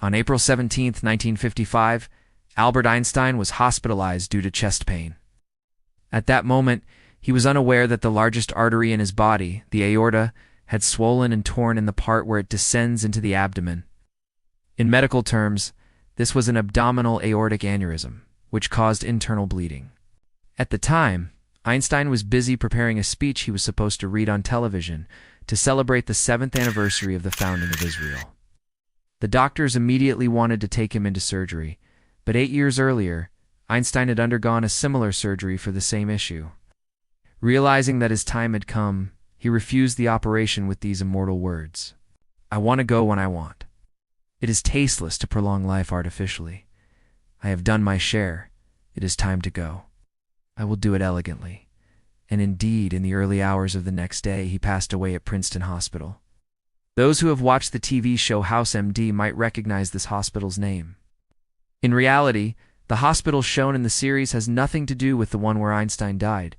On April 17, 1955, Albert Einstein was hospitalized due to chest pain. At that moment, he was unaware that the largest artery in his body, the aorta, had swollen and torn in the part where it descends into the abdomen. In medical terms, this was an abdominal aortic aneurysm, which caused internal bleeding. At the time, Einstein was busy preparing a speech he was supposed to read on television to celebrate the 7th anniversary of the founding of Israel. The doctors immediately wanted to take him into surgery, but 8 years earlier, Einstein had undergone a similar surgery for the same issue. Realizing that his time had come, he refused the operation with these immortal words: "I want to go when I want. It is tasteless to prolong life artificially. I have done my share. It is time to go. I will do it elegantly." And indeed, in the early hours of the next day, he passed away at Princeton Hospital. Those who have watched the TV show House MD might recognize this hospital's name. In reality, the hospital shown in the series has nothing to do with the one where Einstein died,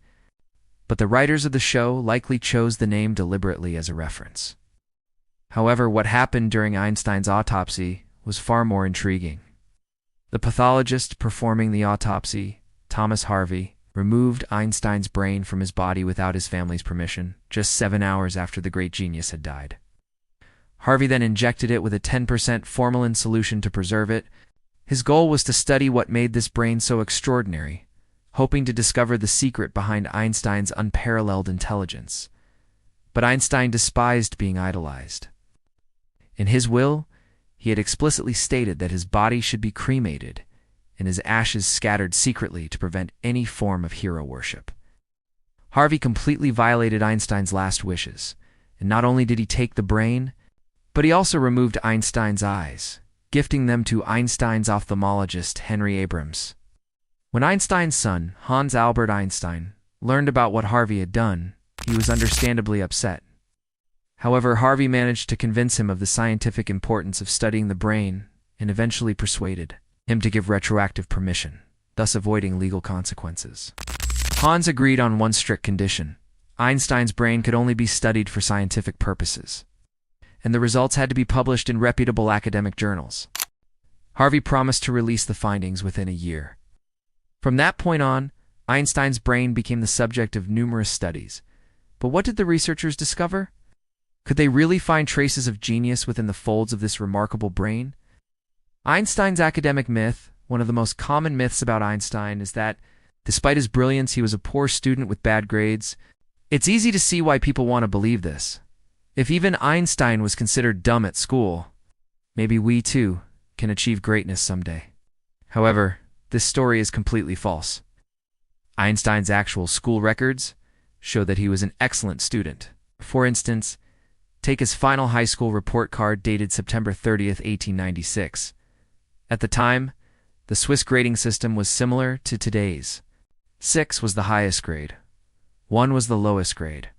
but the writers of the show likely chose the name deliberately as a reference. However, what happened during Einstein's autopsy was far more intriguing. The pathologist performing the autopsy, Thomas Harvey, removed Einstein's brain from his body without his family's permission, just 7 hours after the great genius had died. Harvey then injected it with a 10% formalin solution to preserve it. His goal was to study what made this brain so extraordinary, hoping to discover the secret behind Einstein's unparalleled intelligence. But Einstein despised being idolized. In his will, he had explicitly stated that his body should be cremated and his ashes scattered secretly to prevent any form of hero worship. Harvey completely violated Einstein's last wishes, and not only did he take the brain, but he also removed Einstein's eyes, gifting them to Einstein's ophthalmologist Henry Abrams. When Einstein's son, Hans Albert Einstein, learned about what Harvey had done, he was understandably upset. However, Harvey managed to convince him of the scientific importance of studying the brain and eventually persuaded him to give retroactive permission, thus avoiding legal consequences. Hans agreed on one strict condition: Einstein's brain could only be studied for scientific purposes, and the results had to be published in reputable academic journals. Harvey promised to release the findings within a year. From that point on, Einstein's brain became the subject of numerous studies. But what did the researchers discover? Could they really find traces of genius within the folds of this remarkable brain? Einstein's academic myth, one of the most common myths about Einstein, is that, despite his brilliance, he was a poor student with bad grades. It's easy to see why people want to believe this. If even Einstein was considered dumb at school, maybe we too can achieve greatness someday. However, this story is completely false. Einstein's actual school records show that he was an excellent student. For instance, take his final high school report card dated September 30th, 1896. At the time, the Swiss grading system was similar to today's. 6 was the highest grade. 1 was the lowest grade.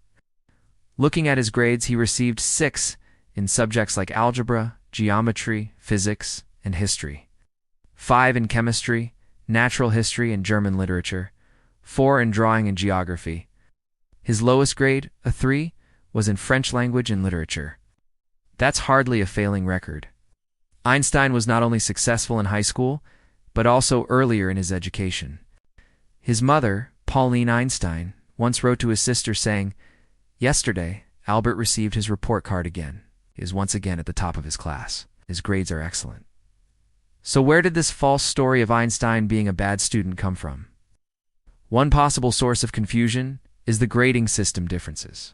Looking at his grades, he received 6 in subjects like algebra, geometry, physics, and history, 5 in chemistry, natural history, and German literature, 4 in drawing and geography. His lowest grade, a 3, was in French language and literature. That's hardly a failing record. Einstein was not only successful in high school, but also earlier in his education. His mother, Pauline Einstein, once wrote to his sister saying, "Yesterday, Albert received his report card again. He is once again at the top of his class. His grades are excellent." So where did this false story of Einstein being a bad student come from? One possible source of confusion is the grading system differences.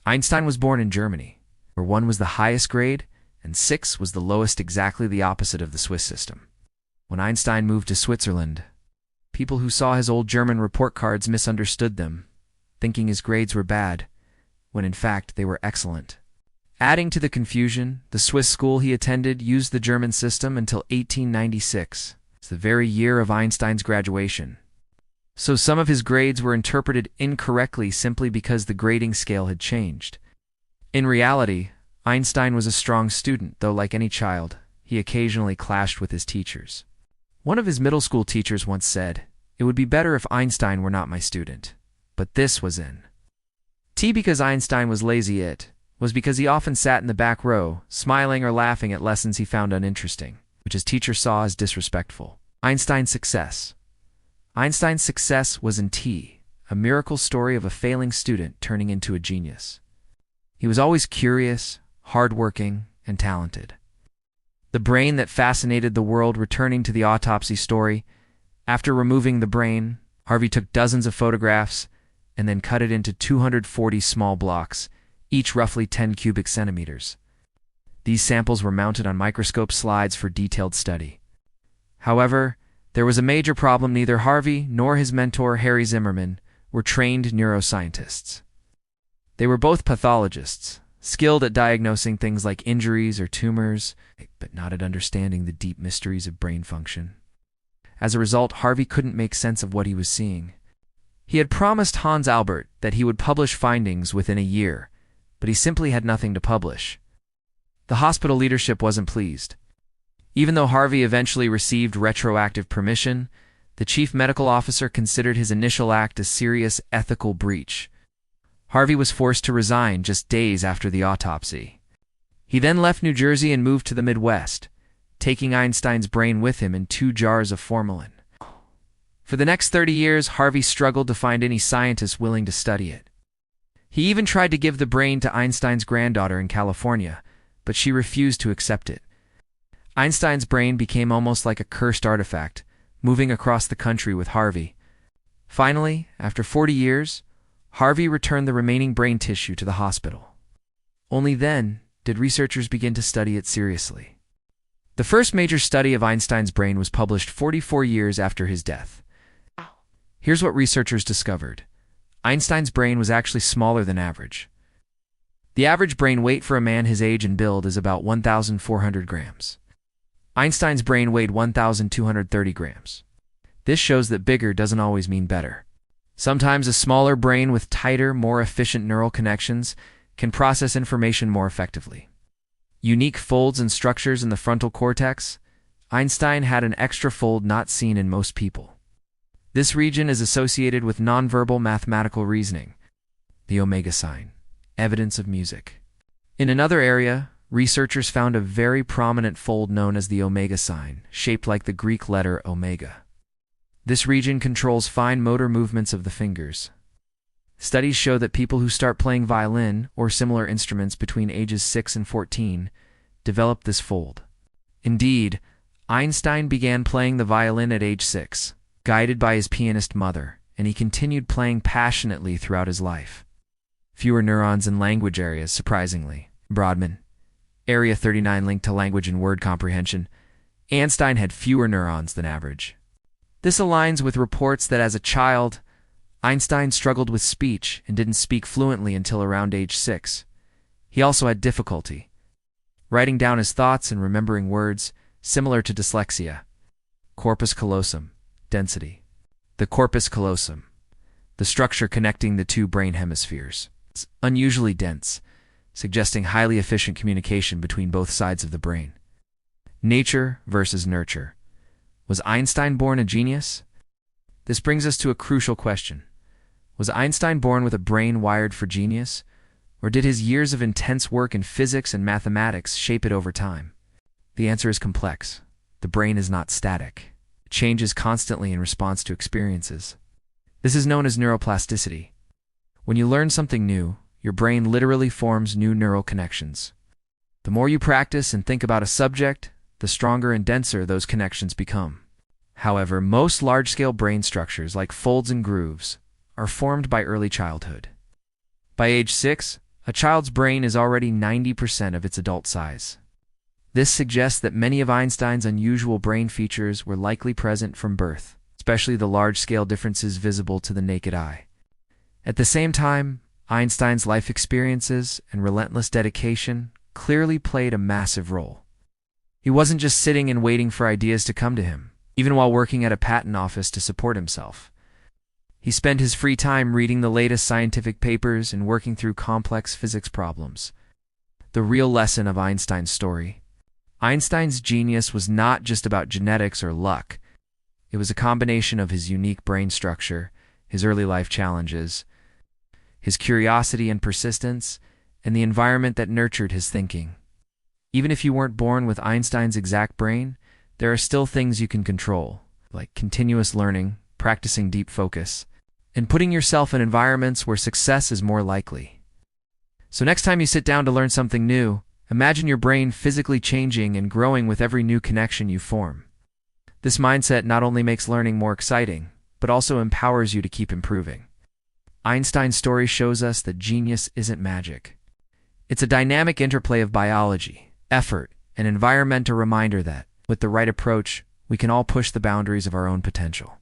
Einstein was born in Germany, where 1 was the highest grade and 6 was the lowest, exactly the opposite of the Swiss system. When Einstein moved to Switzerland, people who saw his old German report cards misunderstood them, thinking his grades were bad, when in fact they were excellent. Adding to the confusion, the Swiss school he attended used the German system until 1896. It's the very year of Einstein's graduation. So some of his grades were interpreted incorrectly simply because the grading scale had changed. In reality, Einstein was a strong student, though like any child, he occasionally clashed with his teachers. One of his middle school teachers once said, "It would be better if Einstein were not my student." But this was in T because Einstein was lazy. It was because he often sat in the back row, smiling or laughing at lessons he found uninteresting, which his teacher saw as disrespectful. Einstein's success. Einstein's success was in T, a miracle story of a failing student turning into a genius. He was always curious, hardworking, and talented. The brain that fascinated the world. Returning to the autopsy story, after removing the brain, Harvey took dozens of photographs and then cut it into 240 small blocks, each roughly 10 cubic centimeters. These samples were mounted on microscope slides for detailed study. However, there was a major problem. Neither Harvey nor his mentor Harry Zimmerman were trained neuroscientists. They were both pathologists, skilled at diagnosing things like injuries or tumors, but not at understanding the deep mysteries of brain function. As a result, Harvey couldn't make sense of what he was seeing. He had promised Hans Albert that he would publish findings within a year, but he simply had nothing to publish. The hospital leadership wasn't pleased. Even though Harvey eventually received retroactive permission, the chief medical officer considered his initial act a serious ethical breach. Harvey was forced to resign just days after the autopsy. He then left New Jersey and moved to the Midwest, taking Einstein's brain with him in 2 jars of formalin. For the next 30 years, Harvey struggled to find any scientist willing to study it. He even tried to give the brain to Einstein's granddaughter in California, but she refused to accept it. Einstein's brain became almost like a cursed artifact, moving across the country with Harvey. Finally, after 40 years, Harvey returned the remaining brain tissue to the hospital. Only then did researchers begin to study it seriously. The first major study of Einstein's brain was published 44 years after his death. Here's what researchers discovered. Einstein's brain was actually smaller than average. The average brain weight for a man his age and build is about 1,400 grams. Einstein's brain weighed 1,230 grams. This shows that bigger doesn't always mean better. Sometimes a smaller brain with tighter, more efficient neural connections can process information more effectively. Unique folds and structures in the frontal cortex. Einstein had an extra fold not seen in most people. This region is associated with nonverbal mathematical reasoning, the omega sign, evidence of music. In another area, researchers found a very prominent fold known as the omega sign, shaped like the Greek letter omega. This region controls fine motor movements of the fingers. Studies show that people who start playing violin or similar instruments between ages 6 and 14 develop this fold. Indeed, Einstein began playing the violin at age 6, guided by his pianist mother, and he continued playing passionately throughout his life. Fewer neurons in language areas, surprisingly. Brodmann, Area 39 linked to language and word comprehension. Einstein had fewer neurons than average. This aligns with reports that as a child, Einstein struggled with speech and didn't speak fluently until around age 6. He also had difficulty writing down his thoughts and remembering words, similar to dyslexia. Corpus callosum. Density. The corpus callosum, the structure connecting the 2 brain hemispheres, is unusually dense, suggesting highly efficient communication between both sides of the brain. Nature versus nurture. Was Einstein born a genius? This brings us to a crucial question. Was Einstein born with a brain wired for genius, or did his years of intense work in physics and mathematics shape it over time? The answer is complex. The brain is not static. It changes constantly in response to experiences. This is known as neuroplasticity. When you learn something new, your brain literally forms new neural connections. The more you practice and think about a subject, the stronger and denser those connections become. However, most large-scale brain structures, like folds and grooves, are formed by early childhood. By age 6, a child's brain is already 90% of its adult size. This suggests that many of Einstein's unusual brain features were likely present from birth, especially the large-scale differences visible to the naked eye. At the same time, Einstein's life experiences and relentless dedication clearly played a massive role. He wasn't just sitting and waiting for ideas to come to him, even while working at a patent office to support himself. He spent his free time reading the latest scientific papers and working through complex physics problems. The real lesson of Einstein's story. Einstein's genius was not just about genetics or luck. It was a combination of his unique brain structure, his early life challenges, his curiosity and persistence, and the environment that nurtured his thinking. Even if you weren't born with Einstein's exact brain, there are still things you can control, like continuous learning, practicing deep focus, and putting yourself in environments where success is more likely. So next time you sit down to learn something new, imagine your brain physically changing and growing with every new connection you form. This mindset not only makes learning more exciting, but also empowers you to keep improving. Einstein's story shows us that genius isn't magic. It's a dynamic interplay of biology, effort, and environment, a reminder that, with the right approach, we can all push the boundaries of our own potential.